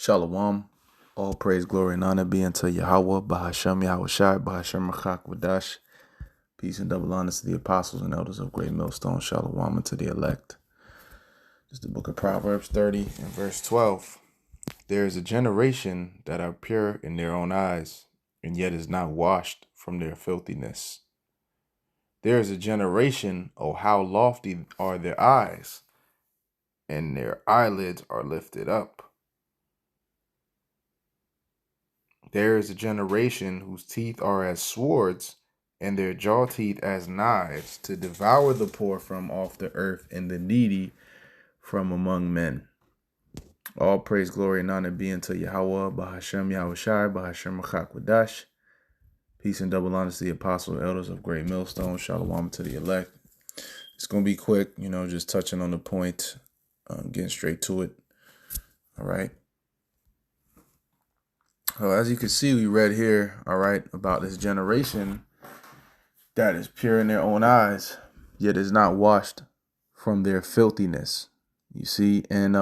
Shalom. All praise, glory, and honor be unto Yahweh, Bahashem Yahushai, Bahashem Rachak Wadash. Peace and double honor to the apostles and elders of Great Millstone. Shalom and to the elect. This is the book of Proverbs 30 and verse 12. There is a generation that are pure in their own eyes, and yet is not washed from their filthiness. There is a generation, oh, how lofty are their eyes, and their eyelids are lifted up. There is a generation whose teeth are as swords, and their jaw teeth as knives, to devour the poor from off the earth, and the needy from among men. All praise, glory, and honor be unto Yahweh, Bahashem Yahushai, Bahashem Rachak Wadash. Peace and double honor to the apostles and elders of Great Millstone. Shalom to the elect. It's going to be quick, just touching on the point, getting straight to it. All right. As you can see, we read here, all right, about this generation that is pure in their own eyes, yet is not washed from their filthiness. You see, and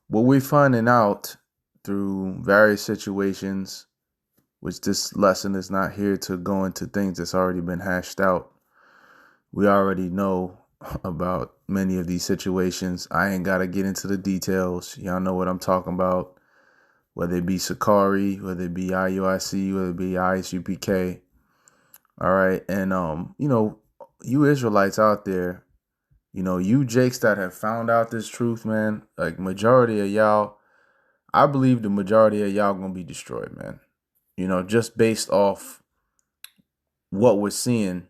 what we're finding out through various situations, which this lesson is not here to go into things that's already been hashed out. We already know about many of these situations. I ain't got to get into the details. Y'all know what I'm talking about. Whether it be Sakari, whether it be IUIC, whether it be ISUPK. All right. And, you Israelites out there, you Jakes that have found out this truth, man, like majority of y'all, I believe the majority of y'all going to be destroyed, man. Just based off what we're seeing,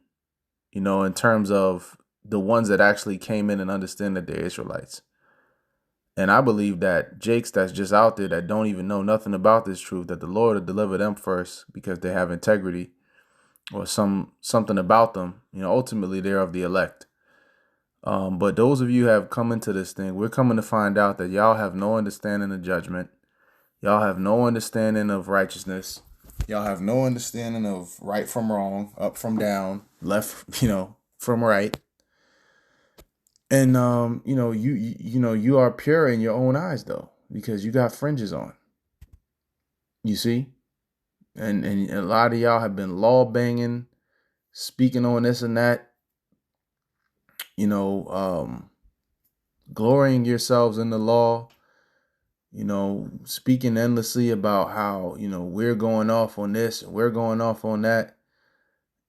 in terms of the ones that actually came in and understand that they're Israelites. And I believe that Jakes that's just out there that don't even know nothing about this truth, that the Lord will deliver them first because they have integrity or something about them. Ultimately they're of the elect. But those of you who have come into this thing, we're coming to find out that y'all have no understanding of judgment. Y'all have no understanding of righteousness. Y'all have no understanding of right from wrong, up from down, left, from right. And, you are pure in your own eyes, though, because you got fringes on. You see? And a lot of y'all have been law banging, speaking on this and that, glorying yourselves in the law, speaking endlessly about how, we're going off on this and we're going off on that.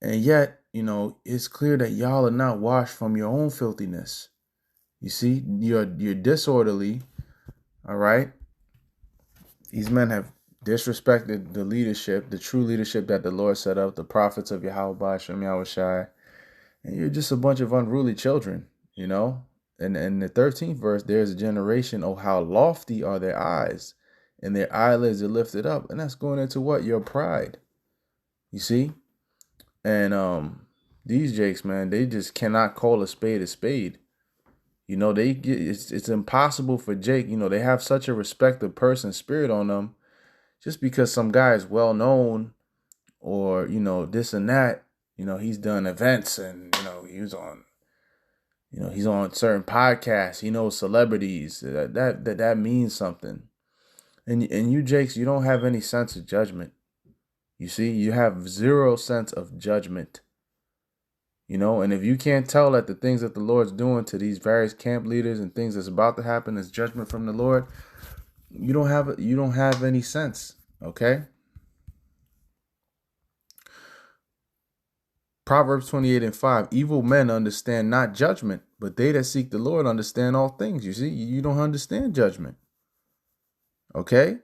And yet, it's clear that y'all are not washed from your own filthiness. You see, you're disorderly. All right. These men have disrespected the leadership, the true leadership that the Lord set up, the prophets of Yahweh, Shem Yahushai. And you're just a bunch of unruly children, And in the 13th verse, there's a generation, oh, how lofty are their eyes, and their eyelids are lifted up. And that's going into what? Your pride. You see? And these Jakes, man, they just cannot call a spade a spade. It's impossible for Jake. They have such a respect of person spirit on them. Just because some guy is well known or, this and that, he's done events and, he's on certain podcasts, he knows celebrities, that means something. And you Jakes, you don't have any sense of judgment. You see, you have zero sense of judgment. And if you can't tell that the things that the Lord's doing to these various camp leaders and things that's about to happen is judgment from the Lord, you don't have any sense. Okay. Proverbs 28 and 5, evil men understand not judgment, but they that seek the Lord understand all things. You see, you don't understand judgment. Okay.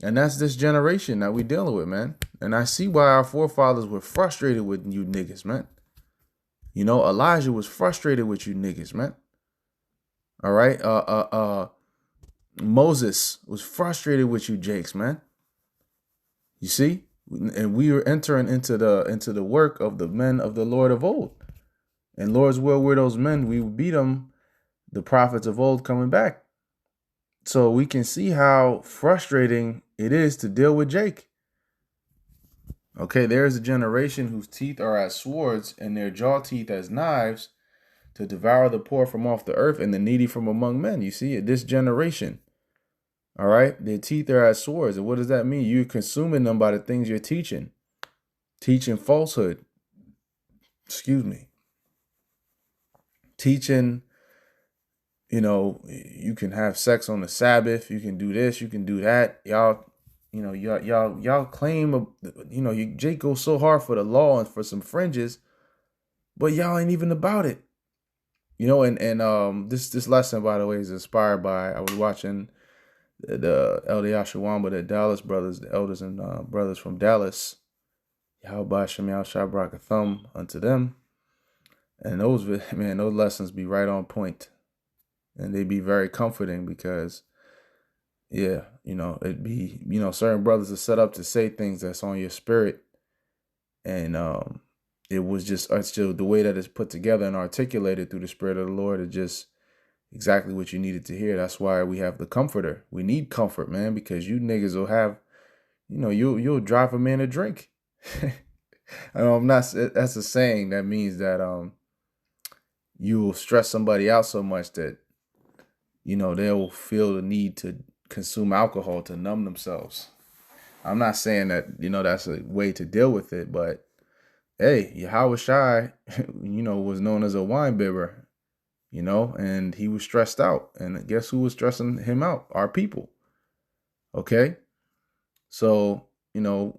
And that's this generation that we dealing with, man. And I see why our forefathers were frustrated with you niggas, man. Elijah was frustrated with you niggas, man. All right. Moses was frustrated with you Jakes, man. You see? And we are entering into the work of the men of the Lord of old. And Lord's will, we're those men. We beat them, the prophets of old coming back. So we can see how frustrating it is to deal with Jake. Okay, there is a generation whose teeth are as swords and their jaw teeth as knives, to devour the poor from off the earth and the needy from among men. You see, this generation. All right. Their teeth are as swords. And what does that mean? You're consuming them by the things you're teaching. Teaching falsehood. Excuse me. Teaching, you can have sex on the Sabbath. You can do this. You can do that. Y'all claim, Jake goes so hard for the law and for some fringes, but y'all ain't even about it. This lesson, by the way, is inspired by, I was watching the Elder Yashawamba, the Dallas brothers, the elders and brothers from Dallas. Yahweh Shem Yahshua Barakathum unto them. And those lessons be right on point. And they be very comforting because, it'd be, certain brothers are set up to say things that's on your spirit. And it's just the way that it's put together and articulated through the Spirit of the Lord is just exactly what you needed to hear. That's why we have the comforter. We need comfort, man, because you niggas will have, you'll drive a man to drink. That's a saying that means that you will stress somebody out so much that they'll feel the need to consume alcohol to numb themselves. I'm not saying that that's a way to deal with it, but hey, Yahweh Shai, was known as a wine bibber, and he was stressed out. And guess who was stressing him out? Our people. Okay, so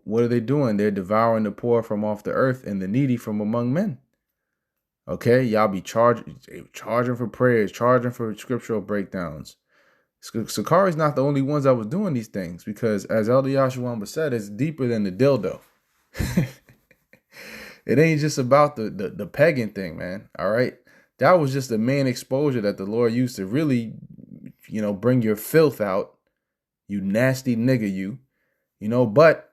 what are they doing? They're devouring the poor from off the earth and the needy from among men. Okay, y'all be charging for prayers, charging for scriptural breakdowns. Sakari's not the only ones that was doing these things, because as Elder Yashawamba said, it's deeper than the dildo. It ain't just about the pegging thing, man. All right, that was just the main exposure that the Lord used to really, bring your filth out, you nasty nigga, But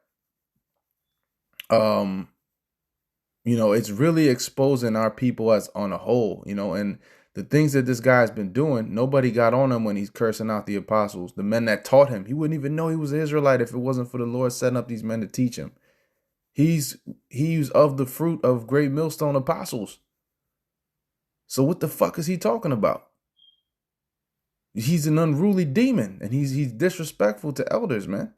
it's really exposing our people as on a whole, and the things that this guy's been doing, nobody got on him when he's cursing out the apostles, the men that taught him. He wouldn't even know he was an Israelite if it wasn't for the Lord setting up these men to teach him. He's of the fruit of great millstone apostles. So what the fuck is he talking about? He's an unruly demon, and he's disrespectful to elders, man.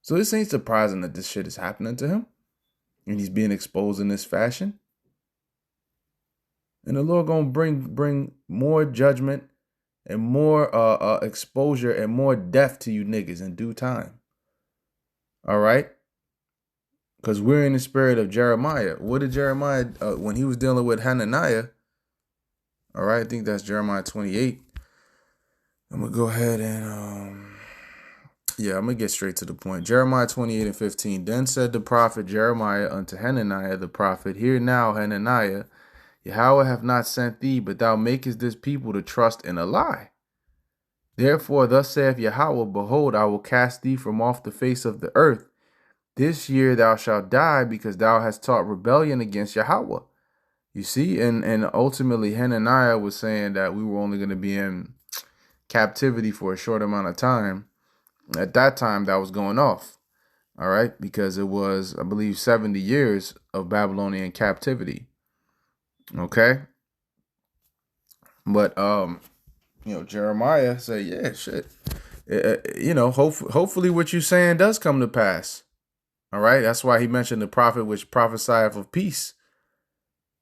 So this ain't surprising that this shit is happening to him, and he's being exposed in this fashion. And the Lord gonna bring more judgment and more exposure and more death to you niggas in due time. All right? Because we're in the spirit of Jeremiah. What did Jeremiah, when he was dealing with Hananiah, all right, I think that's Jeremiah 28. I'm going to go ahead and, I'm going to get straight to the point. Jeremiah 28 and 15. Then said the prophet Jeremiah unto Hananiah the prophet, Hear now, Hananiah, Yahweh hath not sent thee, but thou makest this people to trust in a lie. Therefore, thus saith Yahweh, Behold, I will cast thee from off the face of the earth. This year thou shalt die, because thou hast taught rebellion against Yahweh. You see, and ultimately Hananiah was saying that we were only going to be in captivity for a short amount of time. At that time, that was going off. All right, because it was, I believe, 70 years of Babylonian captivity. Okay. But Jeremiah said, yeah, shit. Hopefully what you're saying does come to pass. All right. That's why he mentioned the prophet which prophesieth of peace.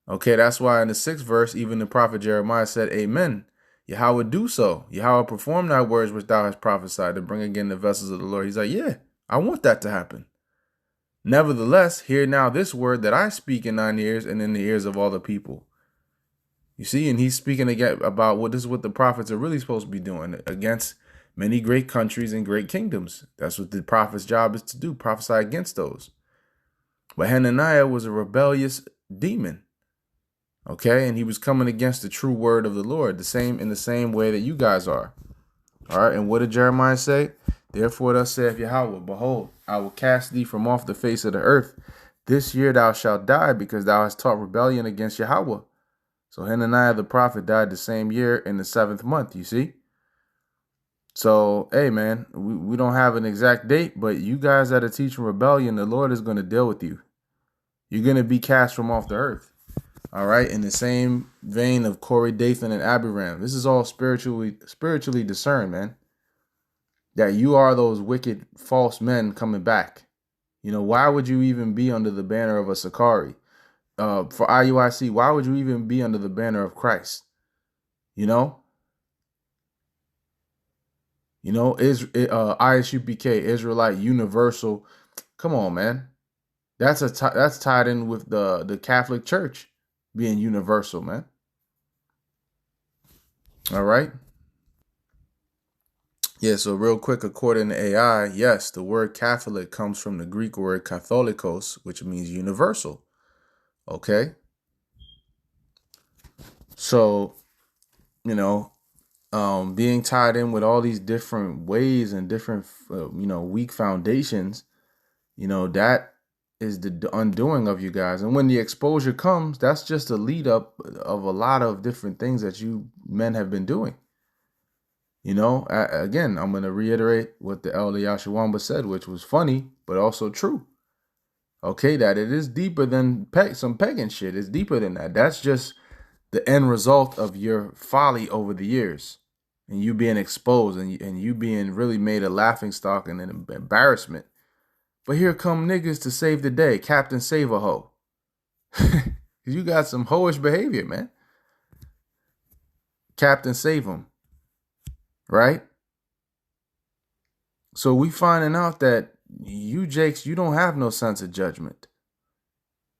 Okay. That's why in the 6th verse, even the prophet Jeremiah said, Amen. Yahweh do so. Yahweh perform thy words which thou hast prophesied to bring again the vessels of the Lord. He's like, yeah, I want that to happen. Nevertheless, hear now this word that I speak in thine ears and in the ears of all the people. You see, and he's speaking again about what this is what the prophets are really supposed to be doing against many great countries and great kingdoms. That's what the prophet's job is to do, prophesy against those. But Hananiah was a rebellious demon. Okay, and he was coming against the true word of the Lord, in the same way that you guys are. All right, and what did Jeremiah say? Therefore thus saith Yahweh, Behold, I will cast thee from off the face of the earth. This year thou shalt die, because thou hast taught rebellion against Yahweh. So Hananiah the prophet died the same year in the 7th month, you see? So, hey, man, we don't have an exact date, but you guys that are teaching rebellion, the Lord is going to deal with you. You're going to be cast from off the earth. All right, in the same vein of Corey, Dathan, and Abiram. This is all spiritually discerned, man. that you are those wicked false men coming back. Why would you even be under the banner of a Sakari? For IUIC, why would you even be under the banner of Christ? You know, ISUPK, Israelite Universal. Come on, man. That's tied in with the Catholic Church being universal, man. All right. Yeah, so real quick, according to AI, yes, the word Catholic comes from the Greek word katholikos, which means universal. Okay. So, being tied in with all these different ways and different, weak foundations, that is the undoing of you guys. And when the exposure comes, that's just a lead up of a lot of different things that you men have been doing. Again, I'm going to reiterate what the elder Yashawamba said, which was funny, but also true. Okay, that it is deeper than some pagan shit. It's deeper than that. That's just the end result of your folly over the years and you being exposed and you being really made a laughing stock and an embarrassment. But here come niggas to save the day. Captain Save a Hoe. You got some hoish behavior, man. Captain Save 'em. Right? So we finding out that you Jakes, you don't have no sense of judgment.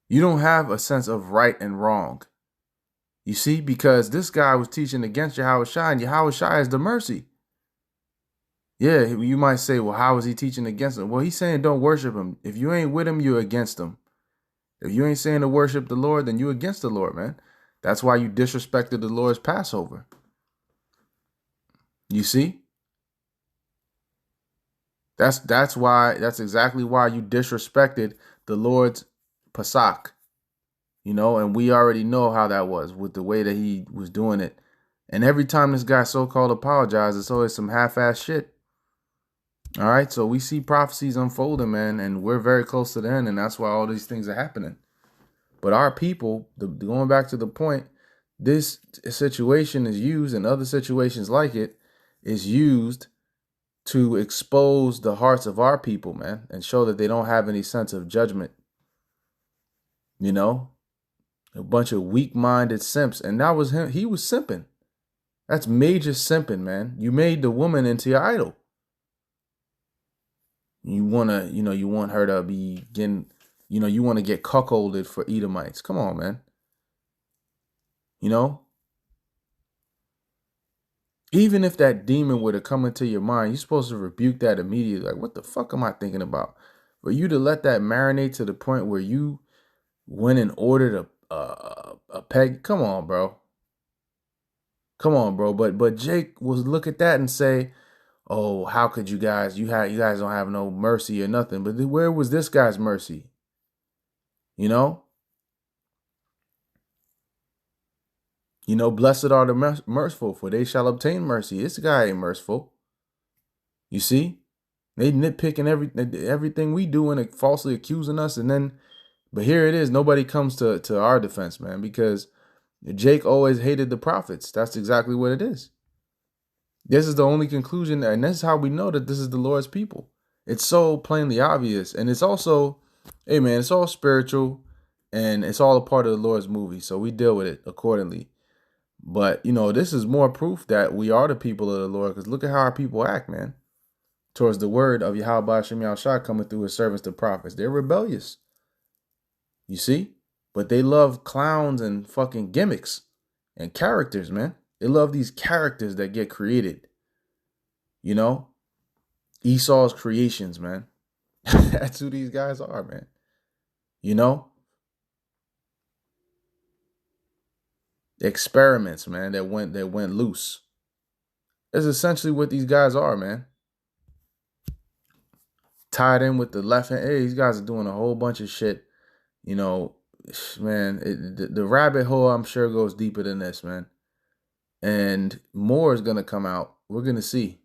You don't have a sense of right and wrong. You see, because this guy was teaching against Yahweh Shai, and Yahweh Shai is the mercy. Yeah, you might say, well, how is he teaching against him? Well, he's saying don't worship him. If you ain't with him, you're against him. If you ain't saying to worship the Lord, then you against the Lord, man. That's why you disrespected the Lord's Passover. You see? That's exactly why you disrespected the Lord's Pesach. And we already know how that was with the way that he was doing it. And every time this guy so-called apologizes, it's always some half-ass shit. All right, so we see prophecies unfolding, man, and we're very close to the end, and that's why all these things are happening. But our people, going back to the point, this situation is used, and other situations like it, is used to expose the hearts of our people, man, and show that they don't have any sense of judgment. A bunch of weak-minded simps, and that was him. He was simping. That's major simping, man. You made the woman into your idol. You want her to be getting, you want to get cuckolded for Edomites. Come on, man. Even if that demon were to come into your mind, you're supposed to rebuke that immediately. Like, what the fuck am I thinking about? For you to let that marinate to the point where you went and ordered a peg. Come on, bro. Come on, bro. But Jake will look at that and say, oh, how could you guys? You guys don't have no mercy or nothing. But where was this guy's mercy? Blessed are the merciful, for they shall obtain mercy. This guy ain't merciful. You see, they nitpicking everything we do and falsely accusing us, but here it is. Nobody comes to our defense, man, because Jake always hated the prophets. That's exactly what it is. This is the only conclusion, and this is how we know that this is the Lord's people. It's so plainly obvious, and it's also, hey man, it's all spiritual, and it's all a part of the Lord's movie, so we deal with it accordingly. But, this is more proof that we are the people of the Lord, because look at how our people act, man, towards the word of Yahweh Hashem Yahushua coming through his servants, the prophets. They're rebellious. You see? But they love clowns and fucking gimmicks and characters, man. They love these characters that get created. Esau's creations, man. That's who these guys are, man. Experiments, man, that went loose. That's essentially what these guys are, man. Tied in with the left hand. Hey, these guys are doing a whole bunch of shit. Man, the rabbit hole, I'm sure, goes deeper than this, man. And more is going to come out. We're going to see.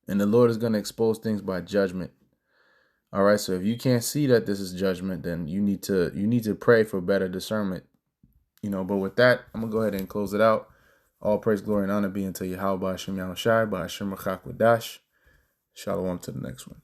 And the Lord is going to expose things by judgment. All right, so if you can't see that this is judgment, then you need to pray for better discernment. But with that, I'm going to go ahead and close it out. All praise, glory, and honor be unto Yahweh Hashem Yahushai, by Hashem Rachak Wadash. Shalom to the next one.